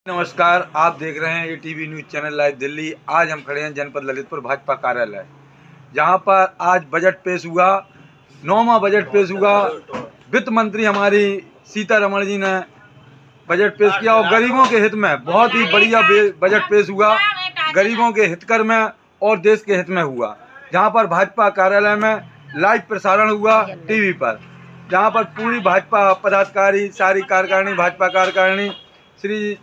नमस्कार, आप देख रहे हैं ये TV news channel live Delhi. आज हम खड़े हैं जनपद ललितपुर भाजपा कार्यालय, जहां पर आज बजट पेश हुआ। 9वां बजट पेश हुआ। वित्त मंत्री हमारी सीतारमण जी ने बजट पेश किया और गरीबों के हित में बहुत ही बढ़िया बजट पेश हुआ। गरीबों के हितकर में और देश के हित में हुआ। जहां पर भाजपा कार्यालय में लाइव प्रसारण हुआ टीवी पर, जहां पर पूरी भाजपा पदाधिकारी, सारी कार्यकारिणी, भाजपा कार्यकारिणी, श्री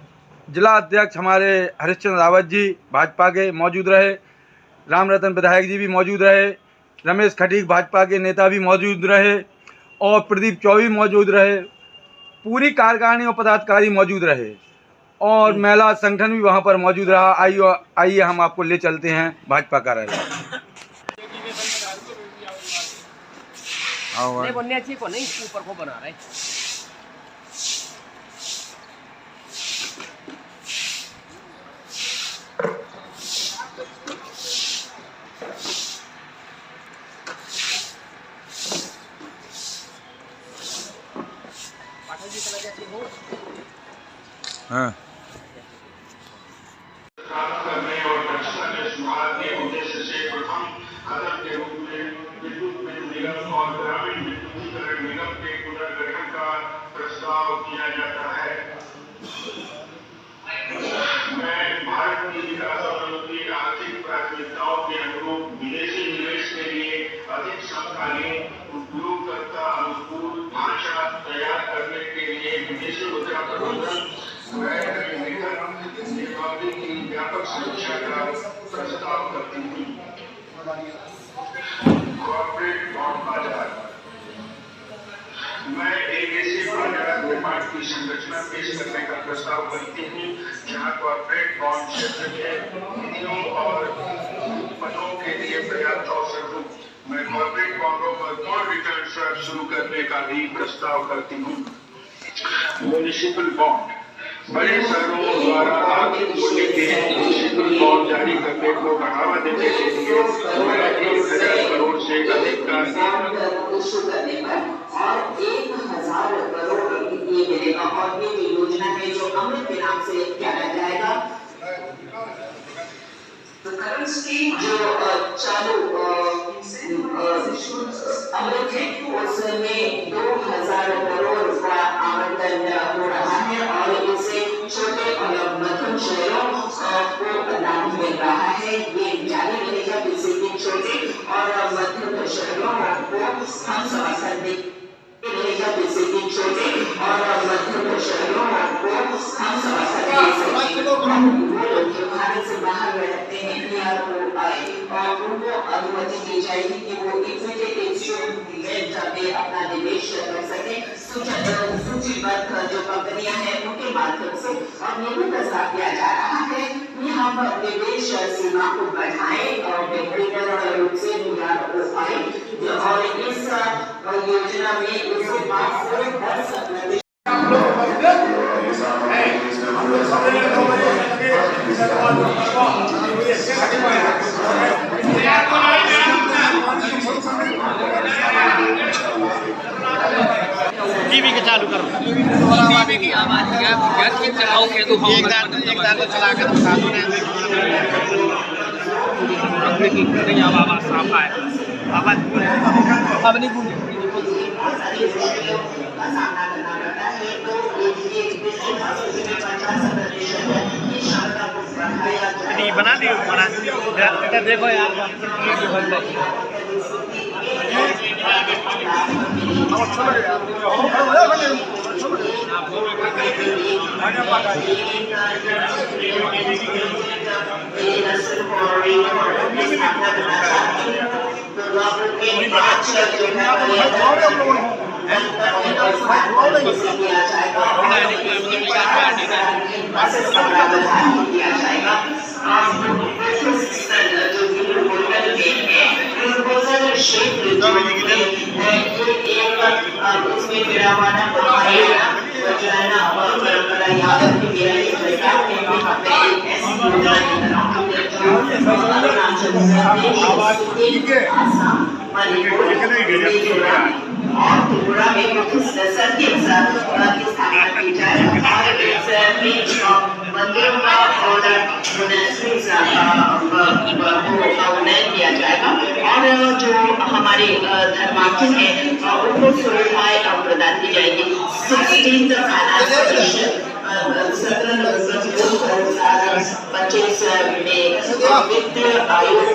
जिला अध्यक्ष हमारे हरिश्चंद्र रावत जी भाजपा के मौजूद रहे, राम रतन विधायक जी भी मौजूद रहे, रमेश खटीक भाजपा के नेता भी मौजूद रहे और प्रदीप चौबे मौजूद रहे। पूरी कार्यकारिणी और पदाधिकारी मौजूद रहे और महिला संगठन भी वहां पर मौजूद रहा। आइए हम आपको ले चलते हैं भाजपा कार्यालय। ऊपर को बना रहे हाँ। करने और दक्षता में सुधार के उद्देश्य से प्रथम कदम के रूप में विद्युत निगम और ग्रामीण विद्युतीकरण निगम के पुनर्गठन का प्रस्ताव किया जाता है। मैं भारत की विकास की आर्थिक प्राथमिकताओं के अनुरूप विदेशी निवेश के लिए अधिक समकालीन उपयोगकर्ता अनुकूल ढांचा तैयार करने के लिए विदेशी मुद्रा प्रबंधन की व्यापक सुरक्षा का प्रस्ताव करती हूँ। कॉर्पोरेट बॉन्ड बाजार, मैं एक ऐसे बाजार निर्माण की संरचना पेश करने का प्रस्ताव करती हूँ जहाँ कॉर्पोरेट बॉन्ड क्षेत्र के निधियों और पदों के लिए पर्याप्त अवसर हो। मैं कॉर्पोरेट बॉन्डों पर पूर्ण रिटर्न स्वैप शुरू करने का भी प्रस्ताव करती हूँ। म्युनिसिपल बॉन्ड, बड़े शहरों द्वारा आर्थिक मूल्य के म्युनिसिपल बॉन्ड जारी करने को बढ़ावा देने के लिए 1000 करोड़ से अधिक का इशू करने पर और 1000 करोड़ ये मिलेगा और ये योजना है जो अमृत के नाम से जाना जाएगा। तो करंट स्कीम जो चालू अमृत है उसमें 2000 करोड़ का आवंटन हो रहा है और इससे छोटे और मध्यम शहरों को लाभ मिल रहा है। ये जारी मिलेगा जिससे कि छोटे और मध्यम शहरों को हम समर्थन मिलेगा, जिससे कि छोटे और मध्यम शहरों को हम समर्थन भारत से बाहर रहते हैं और उनको अनुमति दी जाएगी कि वो इक्विटी इंस्ट्रूमेंट में अपना निवेश कर सके। सूचीबद्ध जो कंपनियां हैं उनके माध्यम से और ये भी प्रस्ताव किया जा रहा है कि हम निवेश सीमा को बढ़ाएं और व्यक्तिगत रूप से निवेश हो पाए और इस योजना में इसके बाद 10% टीवी के चालू करो। टीवी की आवाज गैस के चलाओ के तो हम एक दार को चला कर बता दो ना की नहीं आवाज साफ है। आवाज अब नहीं गूंज बना दियो बना देखो यार उसमें गिरावाना वजाना और परंपरा याद त्रिपुरा में मुख्य सदस्य की स्थापना की जाए और नौकरियों का और उन्नयन किया जाएगा और जो हमारे धर्मार्थी हैं उनको सुविधाएं प्रदान की जाएगी। 16th फाइनेंस 17 नवंबर 2025 में वित्त आयोग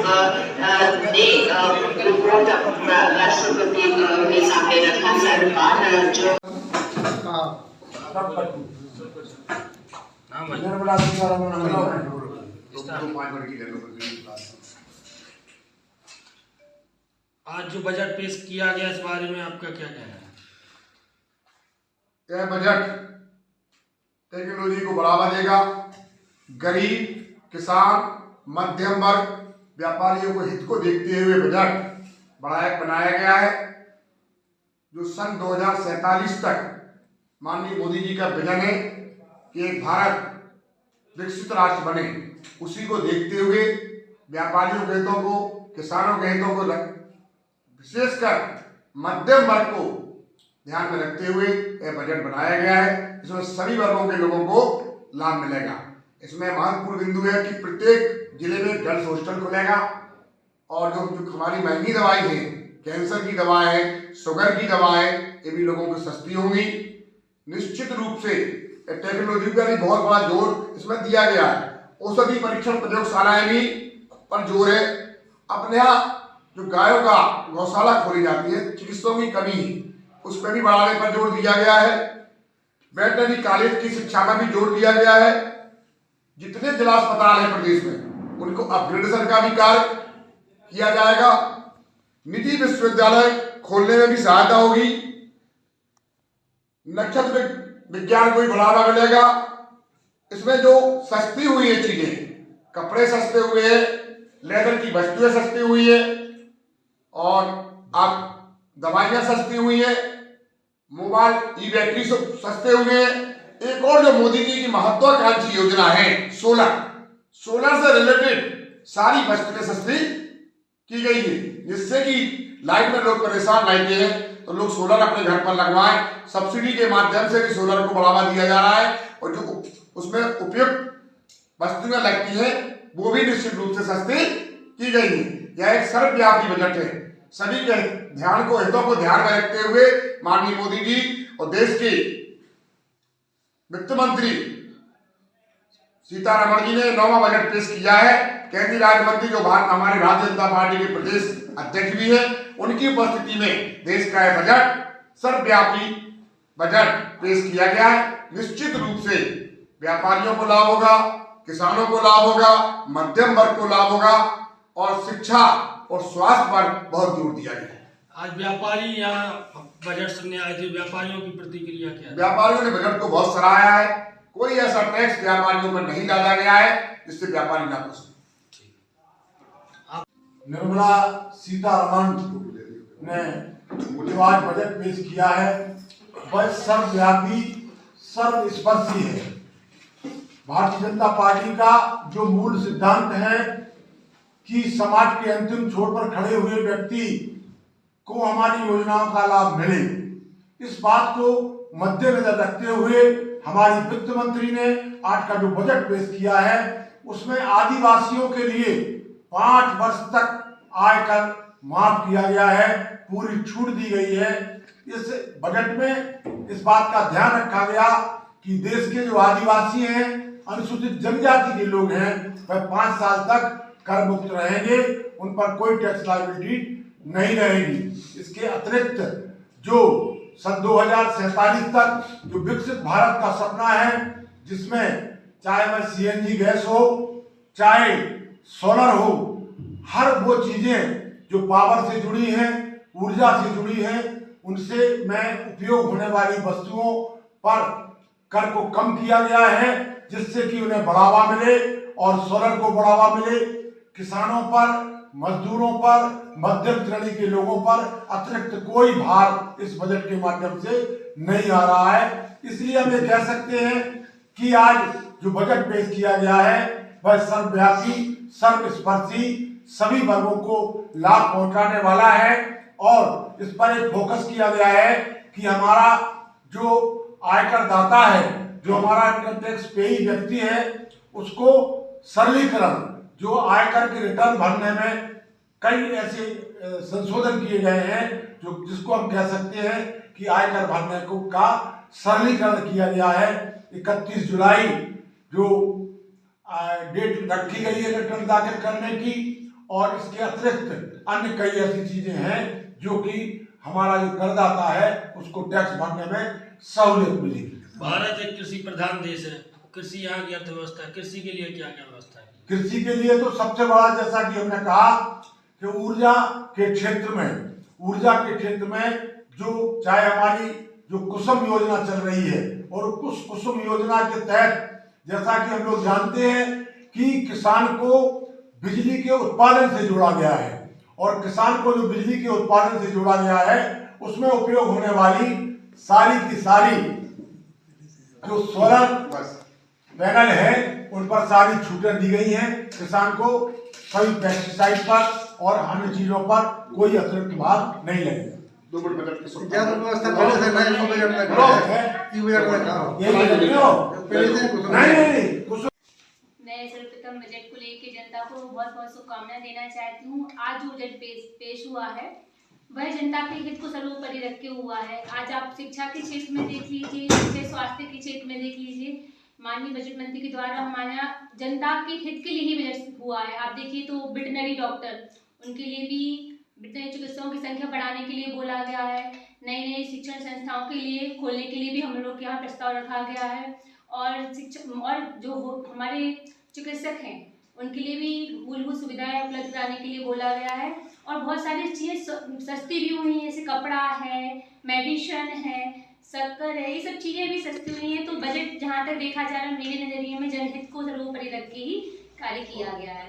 ने रिपोर्ट राष्ट्रपति के सामने रखा। सरकार जो निर्मला सीतारमण आज जो बजट पेश किया गया इस बारे में आपका क्या कहना है? यह बजट टेक्नोलॉजी को बढ़ावा देगा। गरीब, किसान, मध्यम वर्ग, व्यापारियों को हित को देखते हुए बजट बनाया गया है। जो सन 2047 तक माननीय मोदी जी का विजन है कि एक भारत विकसित राष्ट्र बने, उसी को देखते हुए व्यापारियों के हितों को, किसानों के हितों को, विशेषकर मध्यम वर्ग को ध्यान में रखते हुए यह बजट बनाया गया है। इसमें सभी वर्गों के लोगों को लाभ मिलेगा। इसमें महत्वपूर्ण बिंदु है कि प्रत्येक जिले में गर्ल्स हॉस्टल खुलेगा और जो हमारी महंगी दवाई है, कैंसर की दवाएं, शुगर की दवाएं, ये भी लोगों को सस्ती होंगी। निश्चित रूप से टेक्नोलॉजी का भी बहुत बड़ा जोर इसमें दिया गया है। औषधि परीक्षण प्रयोगशालाएं भी पर जोर है। अपने यहाँ जो गायों का गौशाला खोली जाती है, चिकित्सकों की कमी है, उस पर भी बढ़ाने पर जोर दिया गया है। वेटरनरी कॉलेज की शिक्षा पर भी जोर दिया गया है। जितने जिला अस्पताल हैं प्रदेश में, उनको अपग्रेडेशन का भी कार्य किया जाएगा। निजी विश्वविद्यालय खोलने में भी सहायता होगी। नक्षत्र विज्ञान को भी बढ़ावा मिलेगा। इसमें जो सस्ती हुई है चीजें, कपड़े सस्ते हुए हैं, लेदर की वस्तुएं सस्ती हुई है और अब दवाइयां सस्ती हुई है, मोबाइल ई बैटरी सस्ते हुए हैं। एक और जो मोदी जी की महत्वाकांक्षी योजना है सोलर से रिलेटेड सारी वस्तुएं सस्ती की गई है, जिससे कि लाइट में लोग परेशान रहते हैं तो लोग सोलर अपने घर पर लगवाएं। सब्सिडी के माध्यम से भी सोलर को बढ़ावा दिया जा रहा है और जो उसमें उपयुक्त वस्तुएं लगती हैं वो भी निश्चित रूप से सस्ती की गई है। यह एक सर्वव्यापी बजट है। सभी के ध्यान को, हितों को ध्यान में रखते हुए माननीय मोदी जी और देश के वित्त मंत्री सीतारमण जी ने 9वां बजट पेश किया है। केंद्रीय राज्य मंत्री जो हमारे भारतीय जनता पार्टी के प्रदेश अध्यक्ष भी है, उनकी उपस्थिति में देश का यह बजट सर्वव्यापी बजट पेश किया गया है। निश्चित रूप से व्यापारियों को लाभ होगा, किसानों को लाभ होगा, मध्यम वर्ग को लाभ होगा और शिक्षा और स्वास्थ्य पर बहुत जोर दिया गया है। आज व्यापारी यहाँ बजट सुनने आए थे, व्यापारियों की प्रतिक्रिया क्या है? व्यापारियों ने बजट को बहुत सराहा है। कोई ऐसा टैक्स व्यापारियों पर नहीं डाला गया है जिससे व्यापारी ना खुश। निर्मला सीतारमण ने जो आज बजट पेश किया है वह सर्वव्यापी, सर्वस्पर्शी है। भारतीय जनता पार्टी का जो मूल सिद्धांत है कि समाज के अंतिम छोर पर खड़े हुए व्यक्ति को हमारी योजनाओं का लाभ मिले, इस बात को मद्देनजर रखते हुए हमारी वित्त मंत्री ने आज का जो बजट पेश किया है उसमें आदिवासियों के लिए 5 वर्ष तक आयकर माफ किया गया है, पूरी छूट दी गई है। इस बजट में इस बात का ध्यान रखा गया कि देश के जो आदिवासी हैं, अनुसूचित जनजाति के लोग हैं, वह 5 साल तक कर मुक्त रहेंगे, उन पर कोई टैक्स लायबिलिटी नहीं रहेगी। इसके अतिरिक्त जो सन 2047 तक जो विकसित भारत का सपना है, जिसमें चाहे वह CNG गैस हो, चाहे सोलर हो, हर वो चीजें जो पावर से जुड़ी हैं, ऊर्जा से जुड़ी हैं, उनसे में उपयोग होने वाली वस्तुओं पर कर को कम किया गया है, जिससे कि उन्हें बढ़ावा मिले और सोलर को बढ़ावा मिले। किसानों पर, मजदूरों पर, मध्यम श्रेणी के लोगों पर अतिरिक्त कोई भार इस बजट के माध्यम से नहीं आ रहा है। इसलिए हम ये कह सकते हैं कि आज जो बजट पेश किया गया है वह सर्वव्यापी, सर्वस्पर्शी, सभी वर्गों को लाभ पहुंचाने वाला है और इस पर एक फोकस किया गया है कि हमारा जो आयकर दाता है जो हमारा इनकम टैक्स पेई व्यक्ति है उसको सरलीकरण, जो आयकर के रिटर्न भरने में कई ऐसे संशोधन किए गए हैं जो जिसको हम कह सकते हैं कि आयकर भरने को का सरलीकरण किया गया है। 31 जुलाई जो डेट रखी गई है रिटर्न दाखिल करने की, और इसके अतिरिक्त अन्य कई ऐसी चीजें हैं जो कि हमारा जो करदाता है उसको टैक्स भरने में सहूलियत मिलेगी। भारत एक कृषि प्रधान देश है, कृषि यहाँ की अर्थव्यवस्था, कृषि के लिए क्या क्या व्यवस्था है? कृषि के लिए तो सबसे बड़ा, जैसा कि हमने कहा कि ऊर्जा के क्षेत्र में जो चाहे हमारी जो कुसुम योजना चल रही है, और उस कुसुम योजना के तहत जैसा कि हम लोग जानते हैं कि किसान को बिजली के उत्पादन से जोड़ा गया है, और किसान को जो बिजली के उत्पादन से जोड़ा गया है उसमें उपयोग होने वाली सारी की सारी जो सोलर पैनल है उन पर सारी छूटें दी गई हैं। किसान को सभी पेस्टिसाइड पर और अन्य चीजों पर कोई अतिरिक्त भार नहीं लगेगा। व्यवस्था पहले से नए बजट में मैं सर्वप्रथम बजट को लेकर जनता को बहुत बहुत शुभकामनाएं देना चाहती हूँ। आज जो बजट पेश हुआ है वह जनता के हित को सर्वोपरि रख के हुआ है। आज आप शिक्षा के क्षेत्र में देख लीजिए, स्वास्थ्य के क्षेत्र में देख लीजिए, माननीय बजट मंत्री के द्वारा हमारे यहाँ जनता के हित के लिए ही बजट हुआ है। आप देखिए तो वेटनरी डॉक्टर, उनके लिए भी वेटनरी चिकित्सकों की संख्या बढ़ाने के लिए बोला गया है। नई नई शिक्षण संस्थाओं के लिए खोलने के लिए भी हम लोग के यहाँ प्रस्ताव रखा गया है, और जो हमारे चिकित्सक हैं उनके लिए भी मूलभूत सुविधाएं उपलब्ध कराने के लिए बोला गया है। और बहुत सारी चीज़ें सस्ती भी हुई हैं, जैसे कपड़ा है, मेडिसिन है, शक्कर है, ये सब चीज़ें भी सस्ती हुई हैं। तो बजट जहाँ तक देखा जा रहा है मेरे नज़रिए में जनहित को सर्वोपरि रख के ही कार्य किया गया है।